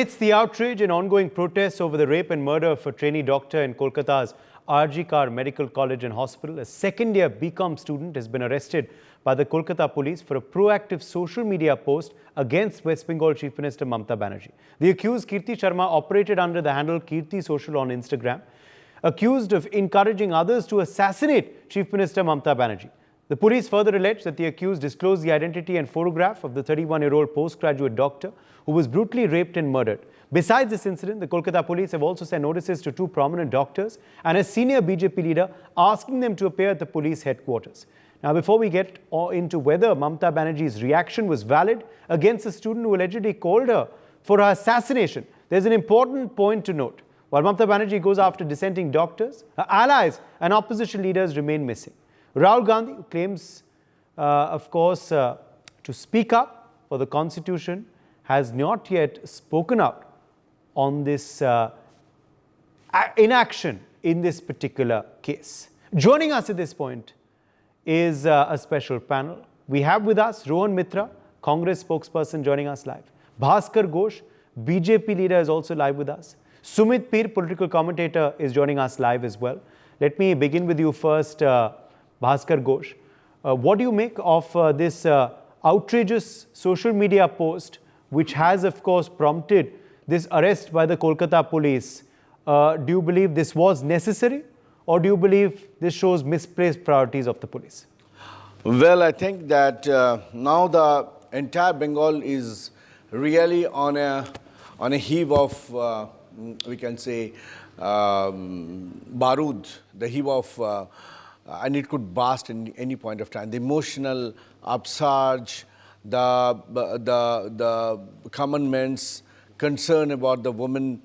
Amidst the outrage and ongoing protests over the rape and murder of a trainee doctor in Kolkata's RG Medical College and Hospital, a second-year BCom student has been arrested by the Kolkata police for a proactive social media post against West Bengal Chief Minister Mamata Banerjee. The accused, Kirti Sharma, operated under the handle Kirti Social on Instagram, accused of encouraging others to assassinate Chief Minister Mamata Banerjee. The police further alleged that the accused disclosed the identity and photograph of the 31-year-old postgraduate doctor who was brutally raped and murdered. Besides this incident, the Kolkata police have also sent notices to two prominent doctors and a senior BJP leader asking them to appear at the police headquarters. Now, before we get into whether Mamata Banerjee's reaction was valid against a student who allegedly called her for her assassination, there's an important point to note. While Mamata Banerjee goes after dissenting doctors, her allies and opposition leaders remain missing. Rahul Gandhi, who claims, to speak up for the constitution, has not yet spoken out on this inaction in this particular case. Joining us at this point is a special panel. We have with us Rohan Mitra, Congress spokesperson, joining us live. Bhaskar Ghosh, BJP leader, is also live with us. Sumit Peer, political commentator, is joining us live as well. Let me begin with you first, Bhaskar Ghosh. What do you make of this outrageous social media post, which has, of course, prompted this arrest by the Kolkata police? Do you believe this was necessary, or do you believe this shows misplaced priorities of the police? Well, I think that now the entire Bengal is really on a heave of, we can say, barood, the heave of, and it could burst in any point of time. The emotional upsurge, the common man's concern about the woman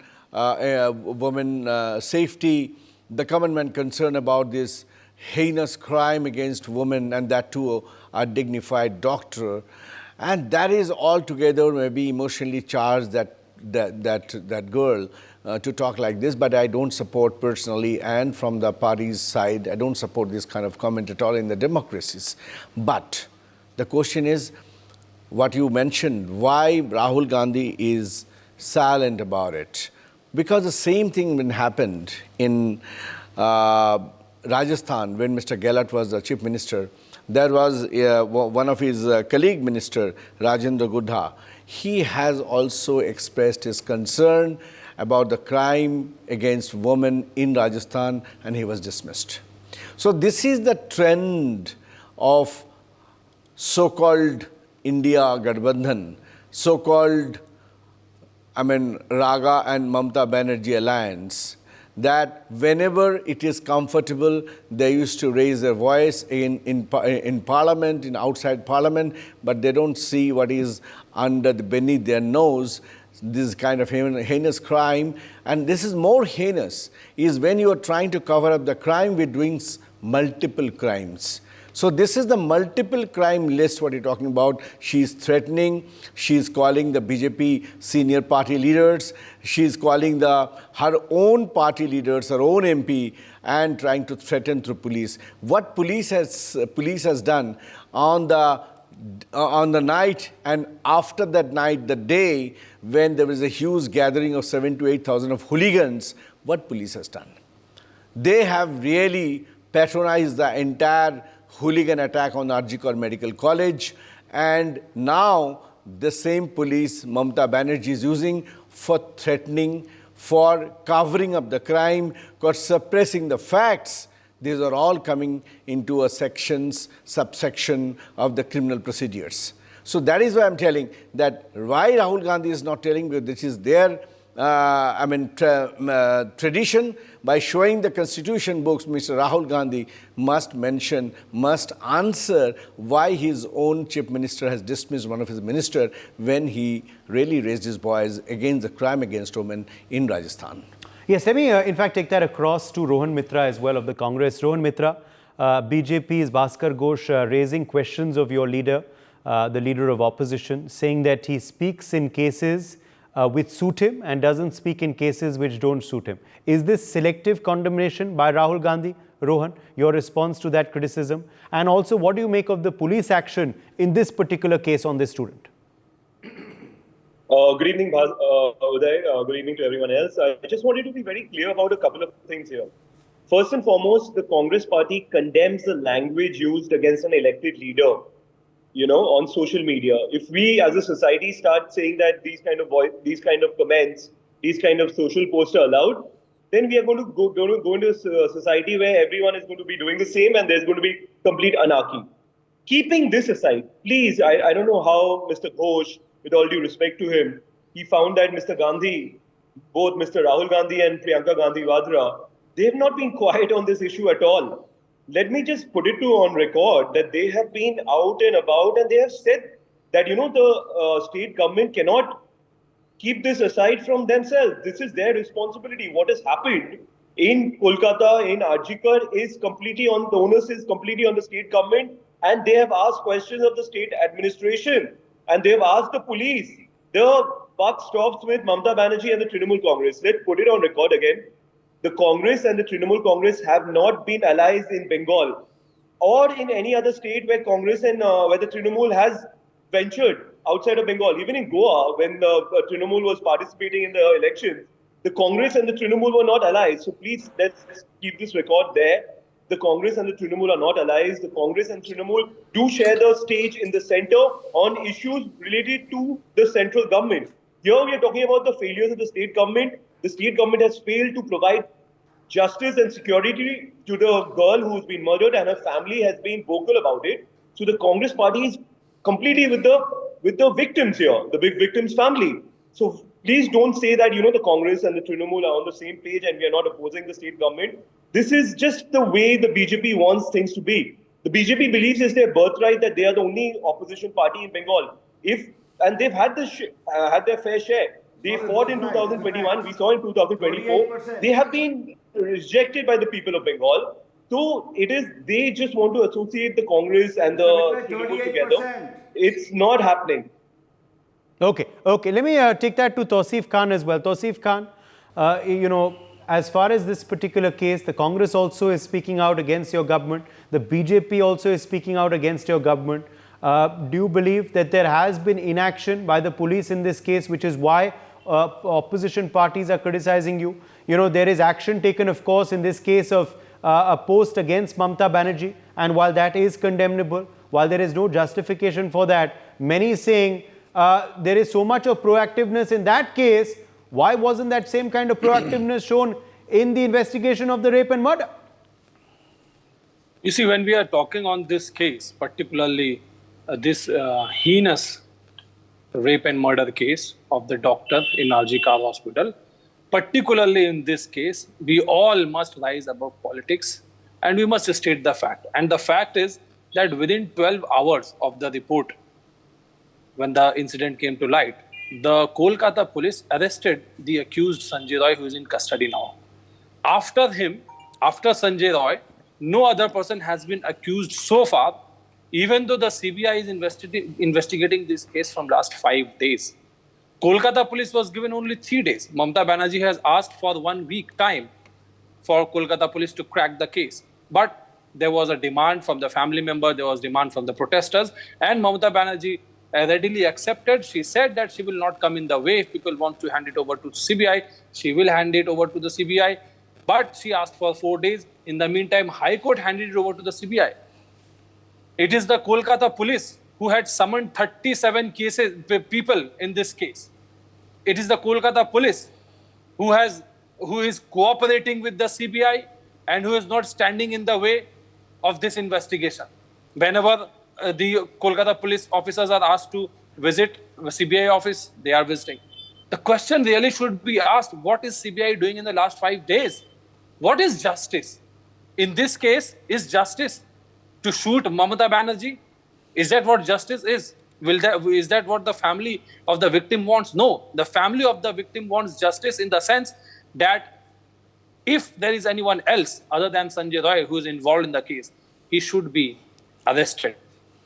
safety, the common man concern about this heinous crime against women, and that too a dignified doctor, and that is altogether maybe emotionally charged, that girl to talk like this. But I don't support personally, and from the party's side, I don't support this kind of comment at all in the democracies. But the question is, what you mentioned, why Rahul Gandhi is silent about it? Because the same thing happened in Rajasthan when Mr. Gehlot was the chief minister. There was one of his colleague minister, Rajendra Gudha. He has also expressed his concern about the crime against women in Rajasthan, and he was dismissed. So this is the trend of so-called India Gadbandhan, so-called, Raga and Mamata Banerjee alliance, that whenever it is comfortable, they used to raise their voice in parliament, in outside parliament, but they don't see what is beneath their nose, this kind of heinous crime. And this is more heinous, is when you are trying to cover up the crime with doing multiple crimes. So this is the multiple crime list what you're talking about. She's threatening, she's calling the BJP senior party leaders, she's calling her own party leaders, her own MP, and trying to threaten through police. What police has done on the night and after that night, the day when there was a huge gathering of 7,000 to 8,000 of hooligans, what police has done? They have really patronized the entire hooligan attack on RG Medical College, and now the same police Mamata Banerjee is using for threatening, for covering up the crime, for suppressing the facts. These are all coming into a subsection of the criminal procedures. So that is why I'm telling that why Rahul Gandhi is not telling, because this is their tradition. By showing the constitution books, Mr. Rahul Gandhi must answer why his own chief minister has dismissed one of his ministers when he really raised his voice against the crime against women in Rajasthan. Yes, let me in fact take that across to Rohan Mitra as well of the Congress. Rohan Mitra, BJP's Bhaskar Ghosh raising questions of your leader, the leader of opposition, saying that he speaks in cases which suit him and doesn't speak in cases which don't suit him. Is this selective condemnation by Rahul Gandhi? Rohan, your response to that criticism? And also, what do you make of the police action in this particular case on this student? Good evening, Uday. Good evening to everyone else. I just wanted to be very clear about a couple of things here. First and foremost, the Congress party condemns the language used against an elected leader, on social media. If we as a society start saying that these kind of comments, these kind of social posts are allowed, then we are going to go into a society where everyone is going to be doing the same and there's going to be complete anarchy. Keeping this aside, please, I don't know how Mr. Ghosh, with all due respect to him, he found that Mr. Gandhi, both Mr. Rahul Gandhi and Priyanka Gandhi Vadra, they have not been quiet on this issue at all. Let me just put it to on record that they have been out and about and they have said that the state government cannot keep this aside from themselves. This is their responsibility. What has happened in Kolkata, in Arjikar, is completely on the onus is completely on the state government, and they have asked questions of the state administration, and they have asked the police. The buck stops with Mamata Banerjee and the Trinamool Congress. Let's put it on record again. The Congress and the Trinamool Congress have not been allies in Bengal or in any other state where Congress and where the Trinamool has ventured outside of Bengal. Even in Goa, when the Trinamool was participating in the elections, the Congress and the Trinamool were not allies. So please, let's keep this record there. The Congress and the Trinamool are not allies. The Congress and Trinamool do share the stage in the center on issues related to the central government. Here we are talking about the failures of the state government. The state government has failed to provide justice and security to the girl who's been murdered, and her family has been vocal about it. So the Congress party is completely with the victims here, the big victims' family. So please don't say that the Congress and the Trinamool are on the same page and we are not opposing the state government. This is just the way the BJP wants things to be. The BJP believes it's their birthright that they are the only opposition party in Bengal. And they've had had their fair share. They fought in 2021. We saw in 2024. They have been rejected by the people of Bengal. So they just want to associate the Congress and the Trinamool together. It's not happening. Okay. Let me take that to Tausif Khan as well. Tausif Khan, as far as this particular case, the Congress also is speaking out against your government. The BJP also is speaking out against your government. Do you believe that there has been inaction by the police in this case, which is why opposition parties are criticizing you? There is action taken, of course, in this case of a post against Mamata Banerjee. And while that is condemnable, while there is no justification for that, many saying there is so much of proactiveness in that case. Why wasn't that same kind of proactiveness shown in the investigation of the rape and murder? You see, when we are talking on this case, particularly this heinous rape and murder case of the doctor in Arjikar Hospital, particularly in this case, we all must rise above politics and we must state the fact. And the fact is that within 12 hours of the report, when the incident came to light, the Kolkata police arrested the accused Sanjay Roy, who is in custody now. After Sanjay Roy, no other person has been accused so far, even though the CBI is investigating this case from last 5 days. Kolkata police was given only 3 days. Mamata Banerjee has asked for 1 week time for Kolkata police to crack the case. But there was a demand from the family member, there was demand from the protesters, and Mamata Banerjee readily accepted. She said that she will not come in the way. If people want to hand it over to CBI, she will hand it over to the CBI. But she asked for 4 days. In the meantime, High Court handed it over to the CBI. It is the Kolkata police who had summoned 37 people in this case. It is the Kolkata police who is cooperating with the CBI and who is not standing in the way of this investigation. Whenever the Kolkata police officers are asked to visit the CBI office, they are visiting. The question really should be asked, what is CBI doing in the last 5 days? What is justice? In this case, is justice to shoot Mamata Banerjee? Is that what justice is? Is that what the family of the victim wants? No. The family of the victim wants justice in the sense that if there is anyone else other than Sanjay Roy who is involved in the case, he should be arrested.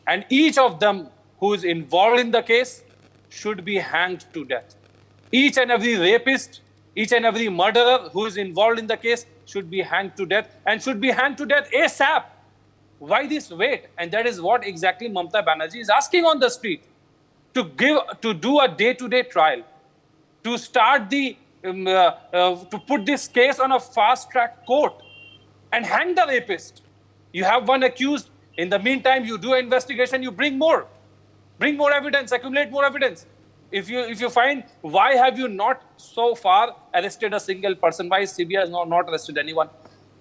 And each of them who is involved in the case should be hanged to death. Each and every rapist, each and every murderer who is involved in the case should be hanged to death and should be hanged to death ASAP. Why this wait? And that is what exactly Mamata Banerjee is asking on the street. to do a day-to-day trial, to start to put this case on a fast-track court and hang the rapist. You have one accused. In the meantime, you do an investigation. You bring more evidence, accumulate more evidence. If you find, why have you not so far arrested a single person? Why CBI has not arrested anyone?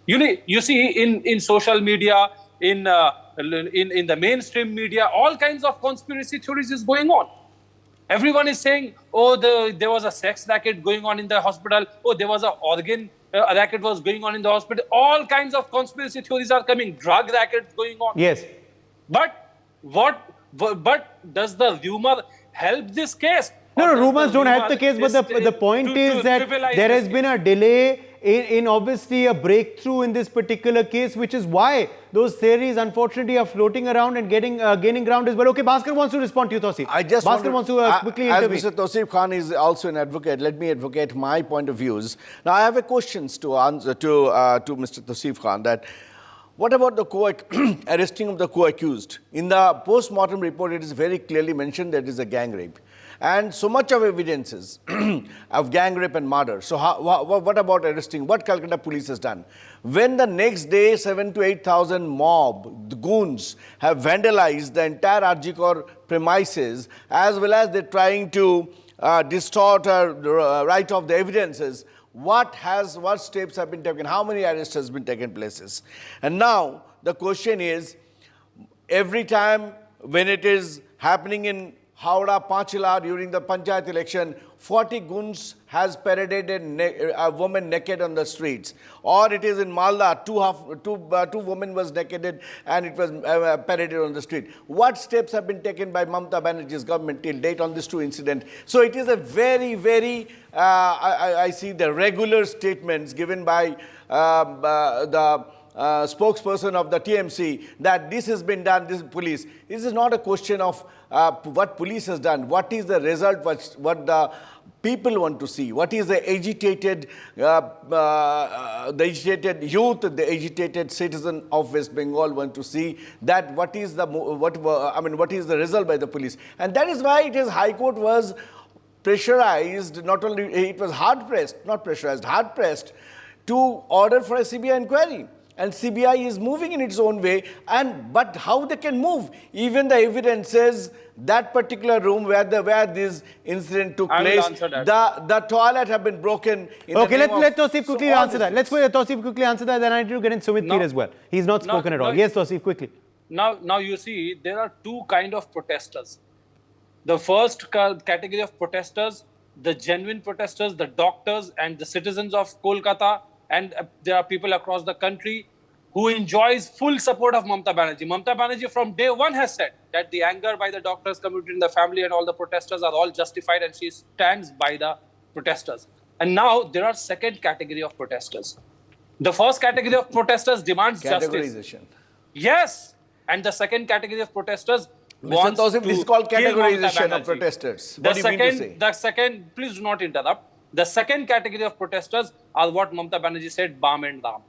You see in social media, in the mainstream media, all kinds of conspiracy theories is going on. Everyone is saying, oh, there was a sex racket going on in the hospital. Oh, there was an organ racket was going on in the hospital. All kinds of conspiracy theories are coming. Drug rackets going on. Yes. But does the rumor help this case? No, rumors don't help the case, but the point is that there has been a delay in obviously a breakthrough in this particular case, which is why those theories unfortunately are floating around and gaining ground as well. Okay, Bhaskar wants to respond to you, Tausif. Bhaskar wants to quickly intervene. As Mr. Tausif Khan is also an advocate, let me advocate my point of views. Now, I have a questions to answer to Mr. Tausif Khan that what about the arresting of the co-accused? In the post-mortem report, it is very clearly mentioned that it is a gang rape. And so much of evidences of gang rape and murder. So what about arresting? What Kolkata police has done? When the next day 7,000 to 8,000 mob, the goons, have vandalized the entire RG Kar premises, as well as they're trying to distort or write off the evidences, what steps have been taken? How many arrests has been taken places? And now the question is, every time when it is happening in Howrah, Panchila during the Panchayat election, 40 goons has paraded a woman naked on the streets. Or it is in Malda, two women was naked and it was paraded on the street. What steps have been taken by Mamata Banerjee's government till date on these two incidents? So it is a very, very, I see the regular statements given by the spokesperson of the TMC that this has been done, this is police. This is not a question of what police has done. What is the result, what the people want to see? What is the agitated youth, the agitated citizen of West Bengal want to see? That what is the result by the police? And that is why it is High Court was pressurized, not only, it was hard pressed to order for a CBI inquiry. And CBI is moving in its own way, but how they can move? Even the evidence says that particular room where this incident took place, the toilet have been broken. Okay, let Tausif quickly answer that. Let's let Tausif quickly answer that. Then I need to get in Sumit Peer as well. He's not spoken at all. Yes, Tausif, quickly. Now you see, there are two kind of protesters. The first category of protesters, the genuine protesters, the doctors and the citizens of Kolkata, and there are people across the country who enjoys full support of Mamata Banerjee. Mamata Banerjee from day one has said that the anger by the doctors, community, and the family and all the protesters are all justified, and she stands by the protesters. And now there are second category of protesters. The first category of protesters demands justice. Yes. And the second category of protesters wants to this is called categorization of protesters. What do you mean to say? The second, please do not interrupt. The second category of protesters are what Mamata Banerjee said, Bam and Dam.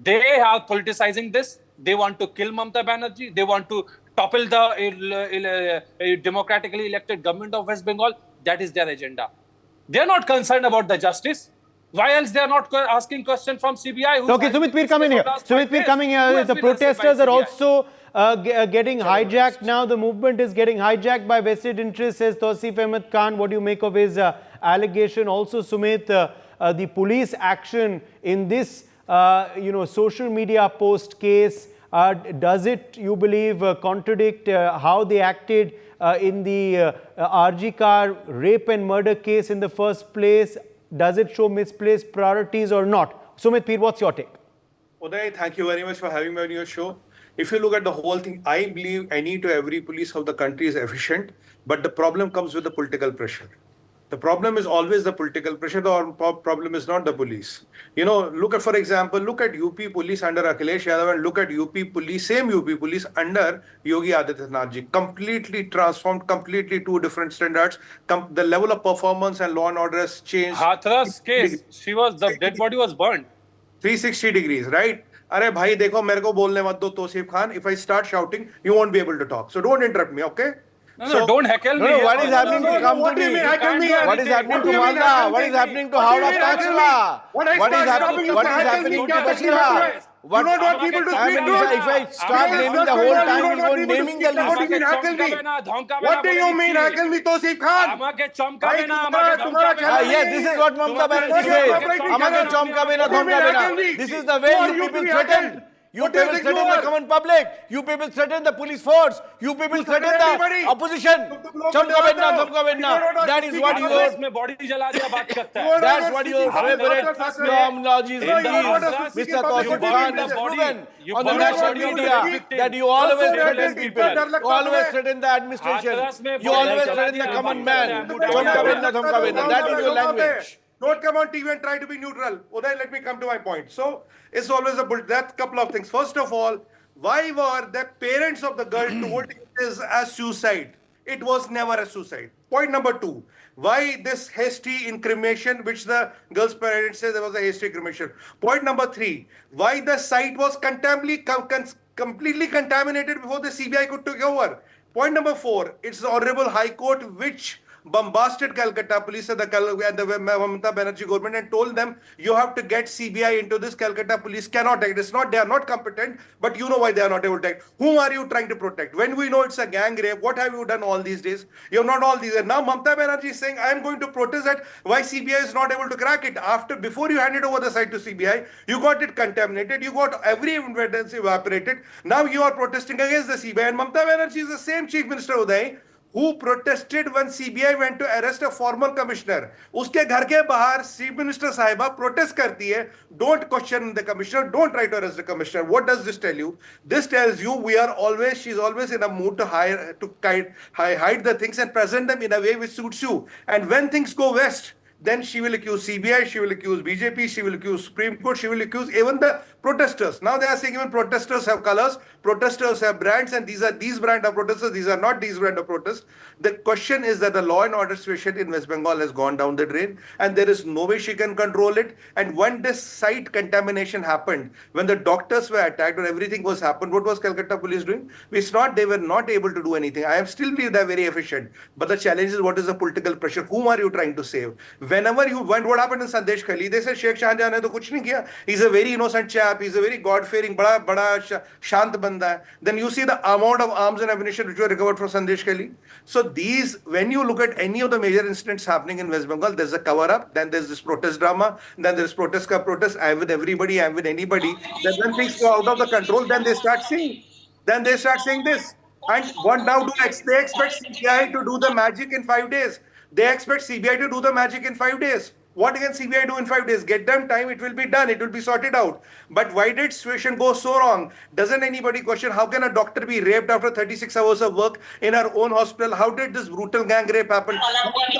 They are politicizing this. They want to kill Mamata Banerjee. They want to topple the democratically elected government of West Bengal. That is their agenda. They are not concerned about the justice. Why else they are not asking questions from CBI? Okay, Sumit Peer, come in here. Sumit Peer, coming here. The protesters are also getting hijacked now. The movement is getting hijacked by vested interests, says Tausif Ahmed Khan. What do you make of his allegation? Also, Sumit, the police action in this social media post case, does it, you believe, contradict how they acted in the RG Kar rape and murder case in the first place? Does it show misplaced priorities or not? Sumit Peer, what's your take? Uday, thank you very much for having me on your show. If you look at the whole thing, I believe any to every police of the country is efficient, but the problem comes with the political pressure. The problem is always the political pressure. The problem is not the police. For example, look at UP police under Akhilesh Yadav and look at UP police, same UP police under Yogi Adityanath ji. Completely transformed, completely two different standards. The level of performance and law and order has changed. Hathras case, the dead body was burned. 360 degrees, right? Arey bhai, dekho, mere ko bolne mat do, Tausif Khan. If I start shouting, you won't be able to talk. So don't interrupt me, okay? No, don't heckle me. No, what is happening to come what to do you me? mean heckle me? What is happening What to do you mean Malda? heckle What me? is happening to What do you Howrah mean heckle me? Tachla? When I What is start stopping you what for is heckling me, happening to क्या करती है Bashira? तुम्हें? What, You don't want people to I speak mean, truth? if I start Because naming the West whole Bengal, time, you we'll don't go want people to naming speak the truth. What do you mean list. heckle me? What do you mean heckle me, Tosif Khan? भाई तुम्हारा channel Yeah, नहीं this है is ये. what Mamata Banerjee You're says. operating Amake channel. chomka bena, What do you mean dhomka heckle bena. me? This is the Who way are you you to people be threaten. heckled? You What do you people think you threaten the are? common public. You people threaten the police force. You people You threaten threaten everybody. the opposition. तुम लोग Chomka डराते bedna, हो. dhomka You bedna. don't want That to is speak what in you public. में body जला दिया बात करता You है. are That's not what speaking your public. favorite What does that terminologies No, you are not is. speaking Mr. public. Tausif What do you Khan mean has this? proven You on the don't national want people to media speak victim. that you always Just threaten speak people. पर डर You लगता है always तुम्हें? threaten the administration. Hathras में You body always जला threaten the दिया common बात man. करता है. तुम्हें डर Chomka लगता bedna, है? dhomka bedna. That is your language. Don't come on TV and try to be neutral. Uday, let me come to my point. So, it's always a that couple of things. First of all, why were the parents of the girl told it is a suicide? It was never a suicide. Point number two, why this hasty incrimination, which the girl's parents say there was a hasty incrimination. Point number three, why the site was completely contaminated before the CBI could take over. Point number four, it's the Honorable High Court which bombasted Calcutta police and the Mamata Banerjee government and told them you have to get CBI into this. Calcutta police cannot act. It's not, they are not competent, but you know why they are not able to act. Whom are you trying to protect? When we know it's a gang rape, what have you done all these days? You have not all these. And now Mamata Banerjee is saying, I am going to protest that why CBI is not able to crack it. Before you handed over the site to CBI, you got it contaminated, you got every evidence evaporated. Now you are protesting against the CBI. And Mamata Banerjee is the same Chief Minister Uday who protested when CBI went to arrest a former commissioner. उसके घर के बाहर Chief Minister साहिबा protest करती है. Don't question the commissioner. Don't try to arrest the commissioner. What does this tell you? This tells you she's always in a mood to hide the things and present them in a way which suits you. And when things go west, then she will accuse CBI, she will accuse BJP, she will accuse Supreme Court, she will accuse even the protesters. Now they are saying even protesters have colors, protesters have brands, and these brand of protesters, these are not these brand of protests. The question is that the law and order situation in West Bengal has gone down the drain, and there is no way she can control it. And when this site contamination happened, when the doctors were attacked or everything was happened, what was Calcutta police doing? They were not able to do anything. I still believe they are very efficient. But the challenge is, what is the political pressure? Whom are you trying to save? Whenever you went, what happened in Sandesh Khali? They said Sheikh Shahjahan ne to kuch nahi kiya. He's a very innocent chap. He's a very God-fearing, bada shant banda hai. Then you see the amount of arms and ammunition which were recovered from Sandesh Khali. So when you look at any of the major incidents happening in West Bengal, there's a cover-up. Then there's this protest drama. Then there's protest. I'm with everybody. I'm with anybody. Then when things go out of the control, then they start saying this. And what now they expect CBI to do the magic in 5 days. They expect CBI to do the magic in 5 days. What can CBI do in 5 days? Get them time, it will be done, it will be sorted out. But why did situation go so wrong? Doesn't anybody question how can a doctor be raped after 36 hours of work in her own hospital? How did this brutal gang rape happen?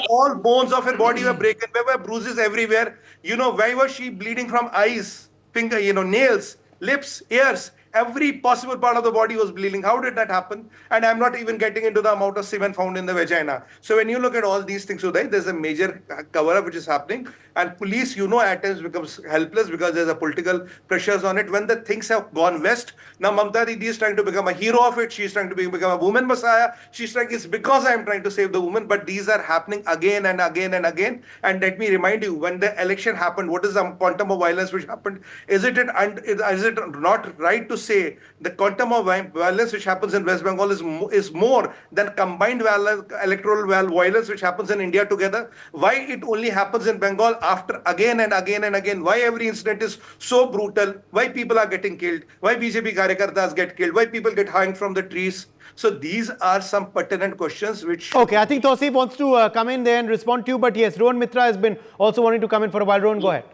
All bones of her body were broken, there were bruises everywhere. Why was she bleeding from eyes, finger, nails, lips, ears? Every possible part of the body was bleeding. How did that happen? And I'm not even getting into the amount of semen found in the vagina. So when you look at all these things, Uday, there's a major cover-up which is happening. And police, at times becomes helpless because there's a political pressures on it. When the things have gone west, now Mamata Didi is trying to become a hero of it. She's trying to become a woman messiah. She's trying, it's because I'm trying to save the woman. But these are happening again and again and again. And let me remind you, when the election happened, what is the quantum of violence which happened? Is it not right to say the quantum of violence which happens in West Bengal is more than combined electoral violence which happens in India together? Why it only happens in Bengal after again and again and again? Why every incident is so brutal? Why people are getting killed? Why BJP karyakartas get killed? Why people get hanged from the trees? So these are some pertinent questions which... Okay, I think Tausif wants to come in there and respond to you. But yes, Rohan Mitra has been also wanting to come in for a while. Rohan, go ahead.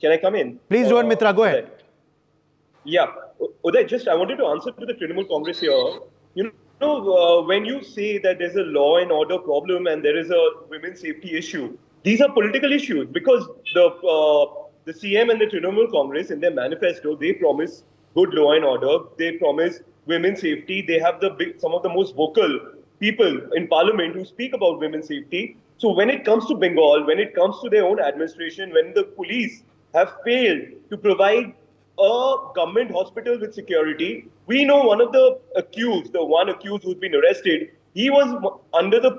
Can I come in? Please, Rohan Mitra, go ahead. Yeah. Uday, I wanted to answer to the Trinamool Congress here. When you say that there's a law and order problem and there is a women's safety issue, these are political issues because the CM and the Trinamool Congress in their manifesto, they promise good law and order. They promise women's safety. They have some of the most vocal people in parliament who speak about women's safety. So when it comes to Bengal, when it comes to their own administration, when the police have failed to provide a government hospital with security. We know one of the accused, the one accused who's been arrested, he was under the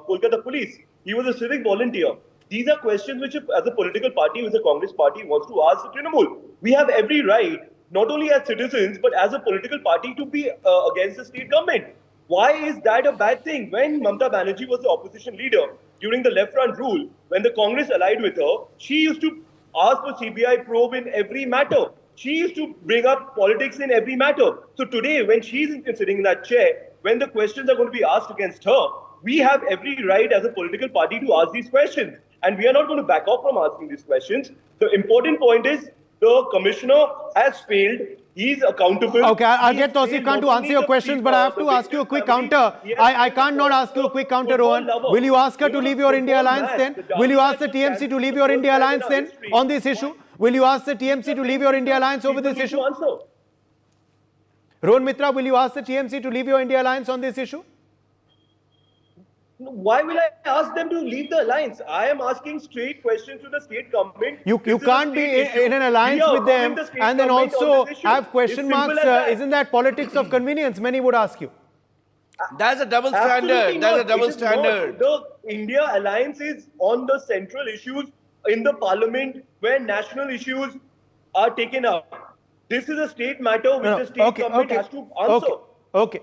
Kolkata police. He was a civic volunteer. These are questions which, as a political party, as a Congress party, wants to ask the Trinamool. We have every right, not only as citizens, but as a political party, to be against the state government. Why is that a bad thing? When Mamata Banerjee was the opposition leader during the left front rule, when the Congress allied with her, she used to ask for CBI probe in every matter. She used to bring up politics in every matter. So today, when she's sitting in that chair, when the questions are going to be asked against her, we have every right as a political party to ask these questions. And we are not going to back off from asking these questions. The important point is the commissioner has failed. He's accountable. Okay, I'll get Tausif Khan to answer your questions, but I have to ask you a quick counter. I can't not ask you a quick counter, Rohan. Will you ask her to leave your India alliance then? Will you ask the TMC to leave your India alliance then on this issue? Will you ask the TMC to leave your India alliance over this issue? Rohan Mitra, will you ask the TMC to leave your India alliance on this issue? Why will I ask them to leave the alliance? I am asking straight questions to the state government. You can't be in an alliance with them and then also have question marks. Isn't that politics of convenience? Many would ask you. That's a double standard. That's a double standard. The India alliance is on the central issues in the parliament where national issues are taken up. This is a state matter which the state government has to answer. Okay.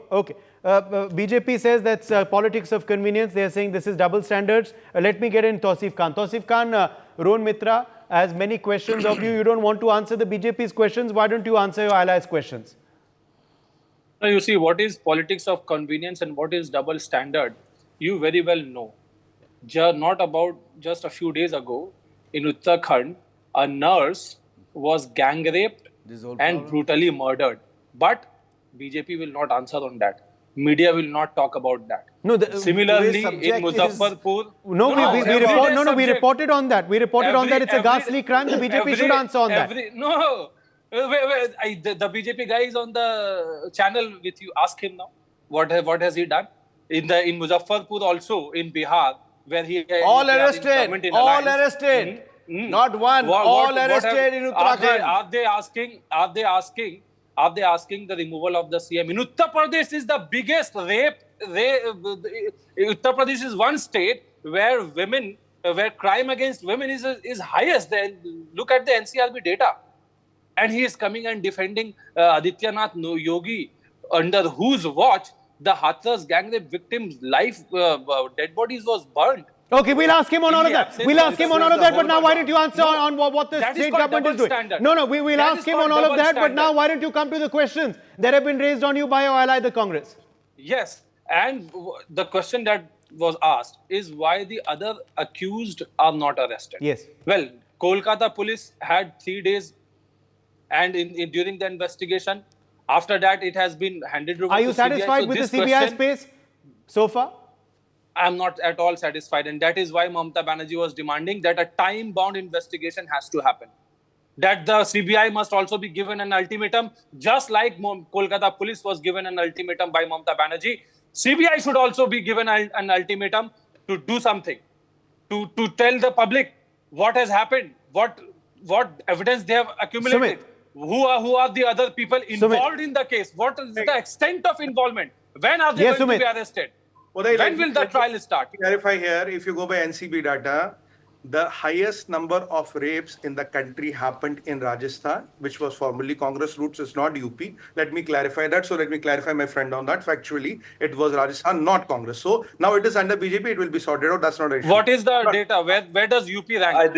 BJP says that's politics of convenience. They are saying this is double standards. Let me get in Tausif Khan. Tausif Khan, Rohan Mitra has many questions of you. You don't want to answer the BJP's questions. Why don't you answer your allies' questions? Now, you see, what is politics of convenience and what is double standard, you very well know. Not about just a few days ago, in Uttarakhand, a nurse was gang raped and brutally murdered. But BJP will not answer on that. Media will not talk about that. No, similarly, in Muzaffarpur... We reported on that. We reported on that. It's a ghastly crime. The BJP should answer on that. The BJP guy is on the channel with you. Ask him now. What has he done? In Muzaffarpur also, in Bihar, where he... All arrested. Not one. All arrested in Uttarakhand. Are they asking the removal of the CM? In Uttar Pradesh is the biggest rape. Uttar Pradesh is one state where crime against women is highest. Look at the NCRB data. And he is coming and defending Adityanath Yogi, under whose watch the Hathras gang rape victims' dead bodies was burnt. Okay, we'll ask him on all of that. But now why don't you answer on what the state government is doing? Standard. No, we'll ask him on all of that, but now why don't you come to the questions that have been raised on you by your ally, the Congress? Yes, and the question that was asked is why the other accused are not arrested. Yes. Well, Kolkata police had 3 days and during the investigation. After that, it has been handed over to CBI. Are you satisfied with the CBI space so far? I am not at all satisfied, and that is why Mamata Banerjee was demanding that a time-bound investigation has to happen. That the CBI must also be given an ultimatum, just like Kolkata police was given an ultimatum by Mamata Banerjee. CBI should also be given an ultimatum to do something, to tell the public what has happened, what evidence they have accumulated, who are the other people involved in the case, what is the extent of involvement, when are they going to be arrested? When will the trial start? Clarify here, if you go by NCB data, the highest number of rapes in the country happened in Rajasthan, which was formerly Congress roots, it's not UP. Let me clarify that. So let me clarify my friend on that. Factually, it was Rajasthan, not Congress. So now it is under BJP, it will be sorted out. That's not an issue. What is the data? Where does UP rank?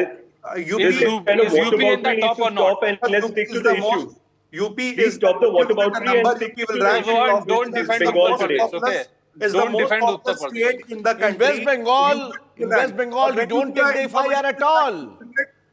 Is UP in the top or not? And let's stick to the issue. UP is top the whataboutery and stick to the issue. Don't defend Uttar Pradesh, okay? Is the most populous state in the country. In West Bengal, we don't take the FIR at all.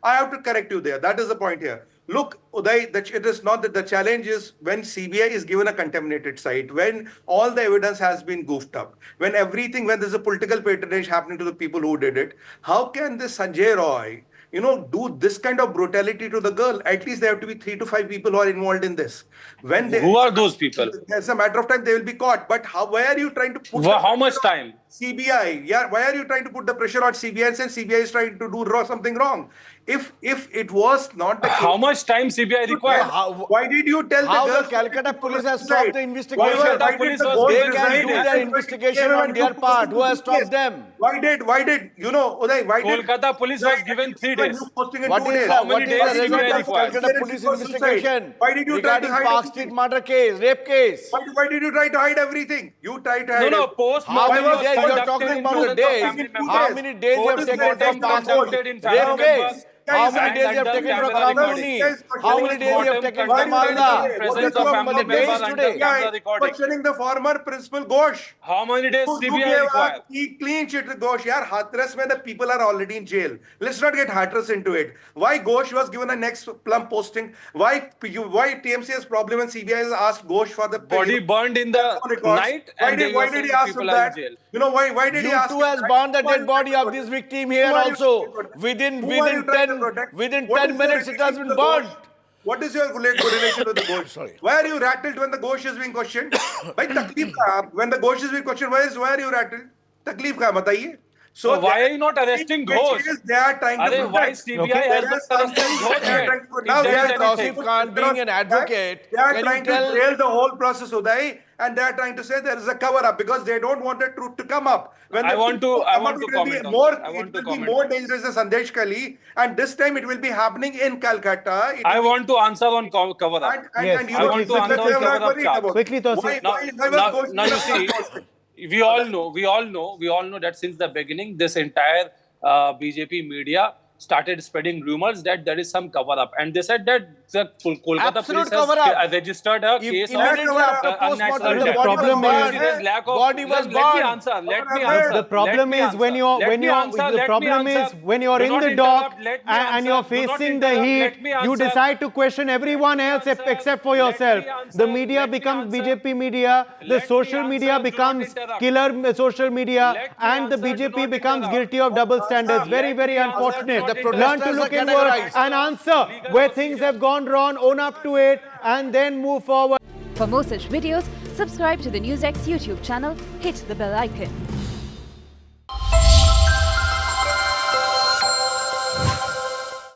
I have to correct you there. That is the point here. Look, Uday, it is not that the challenge is when CBI is given a contaminated site, when all the evidence has been goofed up, when there's a political patronage happening to the people who did it, how can this Sanjay Roy, do this kind of brutality to the girl? At least there have to be 3 to 5 people who are involved in this. Who are those people? As a matter of time, they will be caught. But why are you trying to put... How much time? CBI. Yeah, why are you trying to put the pressure on CBI and say CBI is trying to do something wrong? If it was not the case, How much time CBI required? why did you tell How the the girls Calcutta police has suicide? stopped the investigation? Kolkata police was They given can 3 do days. their investigation on their part. Who has stopped them? Why did you know, Uday, why did Kolkata police was given 3 days. posting in What 2 is days? the, How what many is days the result CBI of required? Calcutta police Suicide. investigation Why did you try to regarding hide Park everything? Street murder case, rape case? Why did you try to hide everything? You tried to hide No, everything. How post-mortem many was days you are conducted talking in about the presence of days? family members. How many days you have taken for Post-mortem Park conducted in Street family rape case? members. How many And days you have under taken for camera Kamruni? recording. How many days you have taken for Post-mortem Malda? conducted in What are you presence of talking about family the days members under today? camera recording. Questioning the former principal Ghosh. How many days Who CBI gave required? a clean sheet to Ghosh? Yaar, Hathras mein the people are already in jail. Let's not get Hathras into it. Why Ghosh was given a next plump posting? Why TMC has problem and CBI has asked Ghosh for the Body burned in the records? night, and you Why are did he saying ask him people are in that? jail. You know why did he You ask too him has that? burned the Who are dead you body trying to of this protect? victim here Who are you trying to also. protect? Within Who are you trying to 10 protect? within What 10 is your minutes it has relation been to the burned. Ghosh? What is your relation to the Ghosh? Sorry. Why are you rattled when the Ghosh is being questioned? Bhai, takleef ka hai? When the Ghosh is being questioned, why are you rattled? Takleef ka hai, bataiye. So why are you not arresting Ghosh? They are trying to Arey, why protect. CBI Okay. has There not is something arrested Ghosh they are yet? trying to- If now there they is are trying anything. Tausif Khan being an advocate, They are can trying you to tell? derail the whole process, Uday, and they are trying to say there is a cover up because they don't want the truth to come up. When I the want truth to come up, comment it will be on more. that. I want It to will be comment more on that. dangerous than Sandesh Kali, and this time it will be happening in Calcutta. It I will be- want to answer on cover up. Yes, and you I know, want to this is answer what on they are cover up worried charge. about. Quickly, Tausif. Why was Ghosh Now given you a see, posting? we all know that since the beginning, this entire BJP media started spreading rumors that there is some cover up, and they said that the Kolkata Absolute police has cover-up. registered a If case of immediately after unnatural postmortem the death. body was problem is- burned, There is lack of. body was Let me burned. answer. Let me The answer. The problem Let me is when answer. you're Let when me you're answer. the Let me problem is answer. when you're Do in not the dock interrupt. Let me and you're answer. Do not facing the interrupt. heat, Let me you answer. decide to question everyone else answer. except for Let me yourself. answer. The media Let me becomes answer. BJP media, the Let me social answer. media Do not becomes interrupt. killer social media, Let me and the answer. Do BJP not becomes interrupt. guilty of double standards. Very, Let very me answer. Do unfortunate. not The interrupt. Learn to protesters look are inward categorized. and answer Legal where procedure. things have gone wrong, own up to it, and then move forward. For more such videos, subscribe to the NewsX YouTube channel, hit the bell icon.